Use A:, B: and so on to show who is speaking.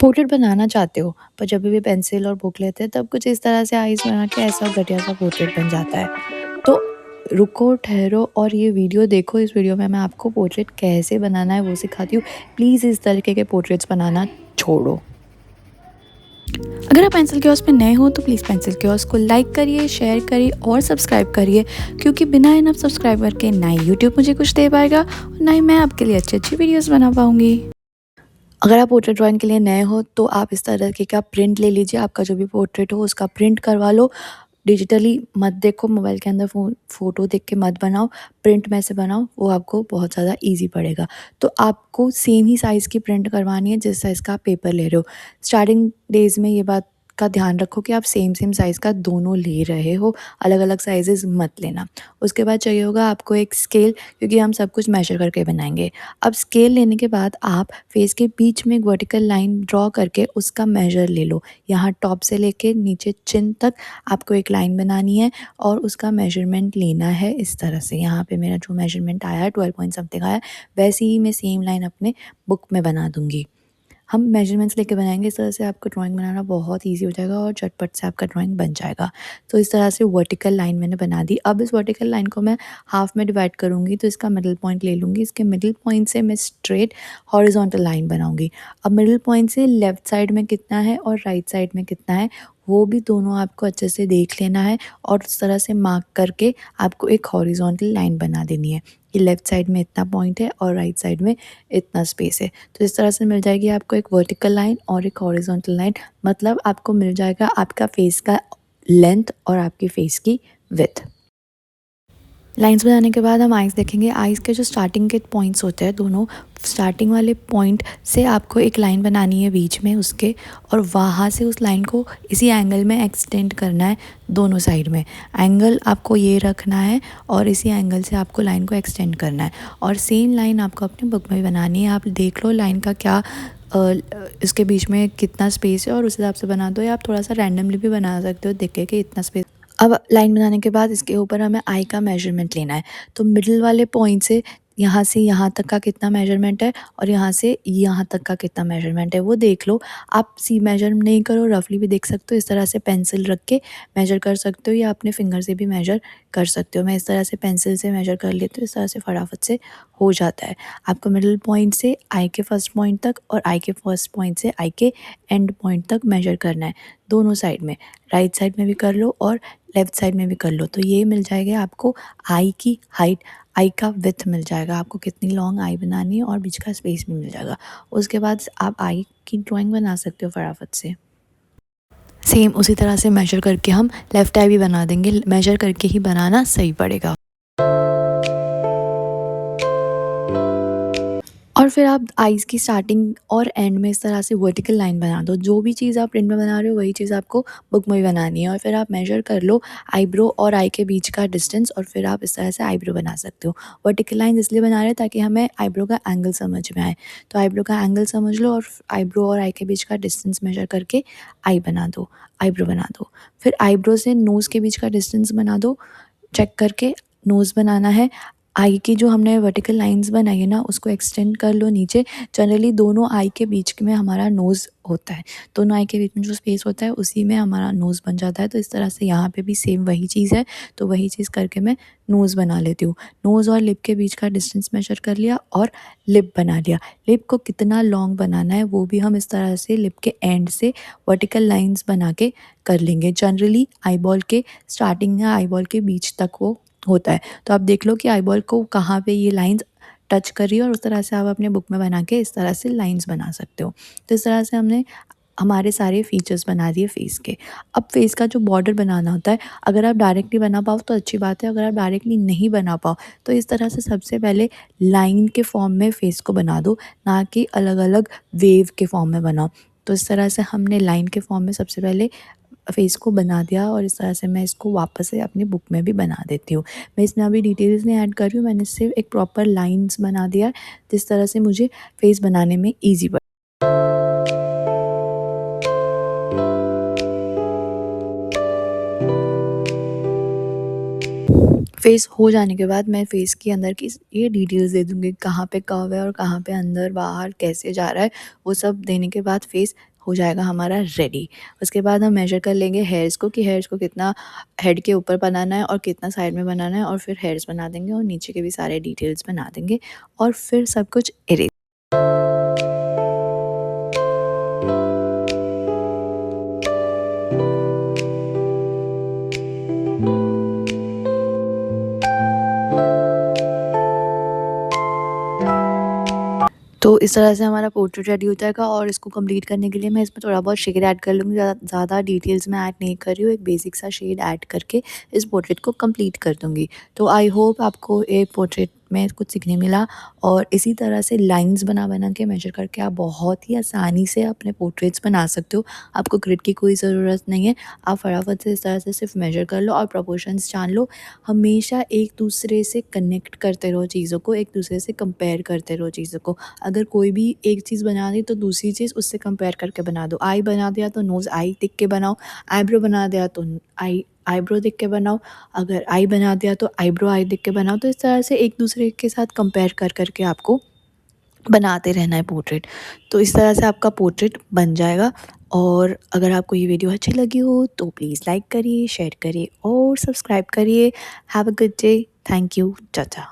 A: Portrait बनाना चाहते हो, पर जब भी पेंसिल और बुक लेते हैं तब कुछ इस तरह से आइज़ बना के ऐसा घटिया सा पोर्ट्रेट बन जाता है। तो रुको, ठहरो और ये वीडियो देखो। इस वीडियो में मैं आपको पोर्ट्रेट कैसे बनाना है वो सिखाती हूँ। प्लीज़ इस तरीके के पोर्ट्रेट्स बनाना छोड़ो। अगर आप पेंसिल कियोस्क पे नए हो तो प्लीज़ पेंसिल कियोस्क को लाइक करिए, शेयर करिए और सब्सक्राइब करिए, क्योंकि बिना इनफ सब्सक्राइबर के ना ही यूट्यूब मुझे कुछ दे पाएगा और ना ही मैं आपके लिए अच्छी-अच्छी वीडियोज़ बना पाऊँगी। अगर आप पोर्ट्रेट ड्राइंग के लिए नए हो तो आप इस तरीके का प्रिंट ले लीजिए। आपका जो भी पोर्ट्रेट हो उसका प्रिंट करवा लो। डिजिटली मत देखो, मोबाइल के अंदर फ़ोटो देख के मत बनाओ, प्रिंट में से बनाओ, वो आपको बहुत ज़्यादा ईज़ी पड़ेगा। तो आपको सेम ही साइज़ की प्रिंट करवानी है जिस साइज़ का आप पेपर ले रहे हो। स्टार्टिंग डेज़ में ये बात का ध्यान रखो कि आप सेम साइज़ का दोनों ले रहे हो, अलग-अलग साइज़ेज़ मत लेना। उसके बाद चाहिए होगा आपको एक स्केल, क्योंकि हम सब कुछ मेज़र करके बनाएँगे। अब स्केल लेने के बाद आप फेस के बीच में एक वर्टिकल लाइन ड्रॉ करके उसका मेज़र ले लो। यहाँ टॉप से लेके नीचे चिन तक आपको एक लाइन बनानी है और उसका मेजरमेंट लेना है इस तरह से। यहाँ पे मेरा जो मेजरमेंट आया है 12 पॉइंट समथिंग आया है, वैसे ही मैं सेम लाइन अपने बुक में बना दूँगी। हम मेजरमेंट्स लेके बनाएँगे, इस तरह से आपको ड्राइंग बनाना बहुत ईज़ी हो जाएगा और झटपट से आपका ड्राइंग बन जाएगा। तो इस तरह से वर्टिकल लाइन मैंने बना दी। अब इस वर्टिकल लाइन को मैं हाफ़ में डिवाइड करूँगी, तो इसका मिडल पॉइंट ले लूँगी। इसके मिडल पॉइंट से मैं स्ट्रेट हॉरिज़ॉन्टल लाइन बनाऊँगी। अब मिडल पॉइंट से लेफ़्ट साइड में कितना है और राइट साइड में कितना है, वो भी दोनों आपको अच्छे से देख लेना है और उस तरह से मार्क करके आपको एक हॉरिज़ॉन्टल लाइन बना देनी है कि लेफ़्ट साइड में इतना पॉइंट है और राइट साइड में इतना स्पेस है। तो इस तरह से मिल जाएगी आपको एक वर्टिकल लाइन और एक हॉरिज़ॉन्टल लाइन, मतलब आपको मिल जाएगा आपका फेस का लेंथ और आपके फेस की विड्थ। लाइन्स बनाने के बाद हम आइज़ देखेंगे। आइज़ के जो स्टार्टिंग के पॉइंट्स होते हैं, दोनों स्टार्टिंग वाले पॉइंट से आपको एक लाइन बनानी है बीच में उसके, और वहाँ से उस लाइन को इसी एंगल में एक्सटेंड करना है दोनों साइड में। एंगल आपको ये रखना है और इसी एंगल से आपको लाइन को एक्सटेंड करना है और सेम लाइन आपको अपने बुक में भी बनानी है। आप देख लो लाइन का क्या इसके बीच में कितना स्पेस है और उस हिसाब से बना दो, या आप थोड़ा सा रैंडमली भी बना सकते हो देख के कि इतना स्पेस। अब लाइन बनाने के बाद इसके ऊपर हमें आई का मेजरमेंट लेना है। तो मिडल वाले पॉइंट से यहाँ तक का कितना मेजरमेंट है और यहाँ से यहाँ तक का कितना मेजरमेंट है वो देख लो। आप सी मेजर नहीं करो, रफली भी देख सकते हो। इस तरह से पेंसिल रख के मेजर कर सकते हो या अपने फिंगर से भी मेजर कर सकते हो। मैं इस तरह से पेंसिल से मेजर कर लेती हूँ, इस तरह से फटाफट से हो जाता है। आपको मिडल पॉइंट से आई के फर्स्ट पॉइंट तक और आई के फर्स्ट पॉइंट से आई के एंड पॉइंट तक मेजर करना है दोनों साइड में। राइट साइड में भी कर लो और लेफ़्ट साइड में भी कर लो, तो ये मिल जाएगा आपको आई की हाइट, आई का विड्थ मिल जाएगा। आपको कितनी लॉन्ग आई बनानी है और बीच का स्पेस भी मिल जाएगा। उसके बाद आप आई की ड्राइंग बना सकते हो फटाफट से। सेम उसी तरह से मेजर करके हम लेफ़्ट आई भी बना देंगे। मेजर करके ही बनाना सही पड़ेगा। और फिर आप आइज़ की स्टार्टिंग और एंड में इस तरह से वर्टिकल लाइन बना दो। जो भी चीज़ आप प्रिंट में बना रहे हो वही चीज़ आपको बुक में भी बनानी है। और फिर आप मेजर कर लो आईब्रो और आई के बीच का डिस्टेंस, और फिर आप इस तरह से आईब्रो बना सकते हो। वर्टिकल लाइन इसलिए बना रहे हैं ताकि हमें आईब्रो का एंगल समझ में आए। तो आईब्रो का एंगल समझ लो और आईब्रो और आई के बीच का डिस्टेंस मेजर करके आई बना दो, आईब्रो बना दो। फिर आईब्रो से नोज़ के बीच का डिस्टेंस बना दो, चेक करके नोज़ बनाना है। आई की जो हमने वर्टिकल लाइंस बनाई है ना, उसको एक्सटेंड कर लो नीचे। जनरली दोनों आई के बीच में हमारा नोज़ होता है, दोनों आई के बीच में जो स्पेस होता है उसी में हमारा नोज़ बन जाता है। तो इस तरह से यहाँ पे भी सेम वही चीज़ है, तो वही चीज़ करके मैं नोज़ बना लेती हूँ। नोज़ और लिप के बीच का डिस्टेंस मेजर कर लिया और लिप बना लिया। लिप को कितना लॉन्ग बनाना है वो भी हम इस तरह से लिप के एंड से वर्टिकल लाइंस बना के कर लेंगे। जनरली आईबॉल के स्टार्टिंग या आईबॉल के बीच तक वो होता है। तो आप देख लो कि आईबॉल को कहाँ पे ये लाइंस टच कर रही है और उस तरह से आप अपने बुक में बना के इस तरह से लाइंस बना सकते हो। तो इस तरह से हमने हमारे सारे फीचर्स बना दिए फेस के। अब फेस का जो बॉर्डर बनाना होता है, अगर आप डायरेक्टली बना पाओ तो अच्छी बात है, अगर आप डायरेक्टली नहीं बना पाओ तो इस तरह से सबसे पहले लाइन के फॉर्म में फेस को बना दो, ना कि अलग-अलग वेव के फॉर्म में बनाओ। तो इस तरह से हमने लाइन के फॉर्म में सबसे पहले फेस को बना दिया और इस तरह से मैं इसको वापस से अपनी बुक में भी बना देती हूँ। मैं इसमें अभी डिटेल्स नहीं ऐड कर रही हूँ, मैंने सिर्फ एक प्रॉपर लाइन्स बना दिया है, जिस तरह से मुझे फेस बनाने में ईज़ी पड़े। फेस हो जाने के बाद मैं फेस के अंदर की ये डिटेल्स दे दूँगी, कहाँ पे कर्व है और कहाँ पे अंदर बाहर कैसे जा रहा है, वो सब देने के बाद फेस हो जाएगा हमारा रेडी। उसके बाद हम मेज़र कर लेंगे हेयर्स को कि हेयर्स को कितना हेड के ऊपर बनाना है और कितना साइड में बनाना है, और फिर हेयर्स बना देंगे और नीचे के भी सारे डिटेल्स बना देंगे और फिर सब कुछ इरेज़। तो इस तरह से हमारा पोर्ट्रेट रेडी हो जाएगा, और इसको कंप्लीट करने के लिए मैं इसमें थोड़ा बहुत शेड ऐड कर लूँगी, ज़्यादा डिटेल्स मैं ऐड नहीं कर रही हूँ, एक बेसिक सा शेड ऐड करके इस पोर्ट्रेट को कंप्लीट कर दूँगी। तो आई होप आपको ये पोर्ट्रेट में कुछ सीखने मिला, और इसी तरह से लाइन्स बना के मेजर करके आप बहुत ही आसानी से अपने पोर्ट्रेट्स बना सकते हो। आपको ग्रिड की कोई ज़रूरत नहीं है, आप फटाफट से इस तरह से सिर्फ मेजर कर लो और प्रोपोर्शंस जान लो। हमेशा एक दूसरे से कनेक्ट करते रहो चीज़ों को, एक दूसरे से कंपेयर करते रहो चीज़ों को। अगर कोई भी एक चीज़ बना दी तो दूसरी चीज़ उससे कंपेयर करके बना दो। आई बना दिया तो नोज़ आई देख के बनाओ, आईब्रो बना दिया तो आईब्रो देख के बनाओ, अगर आई बना दिया तो आईब्रो आई देख के बनाओ। तो इस तरह से एक दूसरे के साथ कंपेयर कर के आपको बनाते रहना है पोर्ट्रेट। तो इस तरह से आपका पोर्ट्रेट बन जाएगा। और अगर आपको ये वीडियो अच्छी लगी हो तो प्लीज़ लाइक करिए, शेयर करिए और सब्सक्राइब करिए। Have a good day. Thank you. Tata.